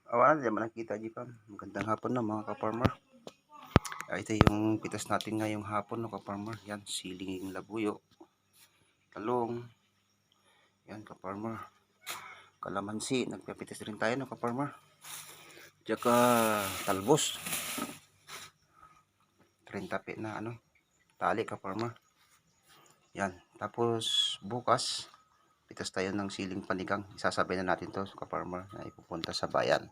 Awan, di man nakita di pa. Magandang hapon na mga ka-farmer. Ito yung pitas natin ngayong hapon no ka-farmer. Yan, siling labuyo, talong. Yan ka-farmer. Kalamansi, nagpapitas rin tayo no ka-farmer. Tsaka talbos. 30 pi na ano, tali ka-farmer. Yan, tapos bukas pitas tayo ng siling panigang. Isasabay na natin to ka-farmer na ipupunta sa bayan.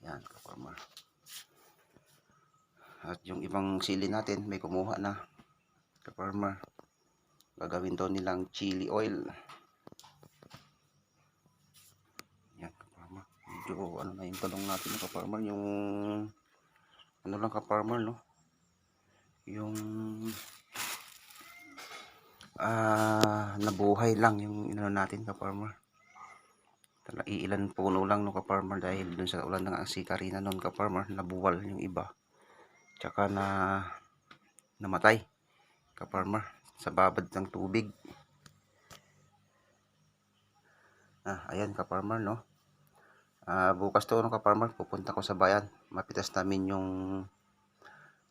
Yan ka-farmer. At yung ibang sili natin may kumuha na ka-farmer. Gagawin daw nilang chili oil. Yan ka-farmer. Medyo ano na yung talong natin ka-farmer. Yung ano lang ka-farmer no. Yung nabuhay lang yung inano natin ka-farmer. Iilan puno lang no ka-farmer dahil dun sa ulan ng asikarina noon ka-farmer. Nabuwal yung iba. Tsaka namatay ka-farmer sa babad ng tubig. Ayan ka-farmer no. Bukas to no ka-farmer, pupunta ko sa bayan. Mapitas namin yung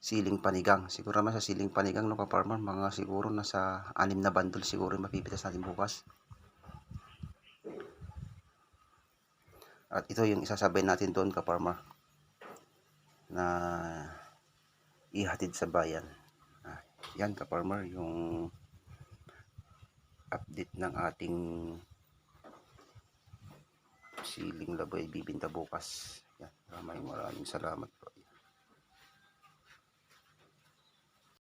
siling panigang. Siguro naman sa siling panigang no ka-farmer, mga siguro nasa 6 na bundle siguro yung mapipitas natin bukas. At ito yung isasabay natin doon ka-farmer na ihatid sa bayan. Yan ka-farmer yung update ng ating siling laboy bibinta bukas. Yan, maraming salamat po.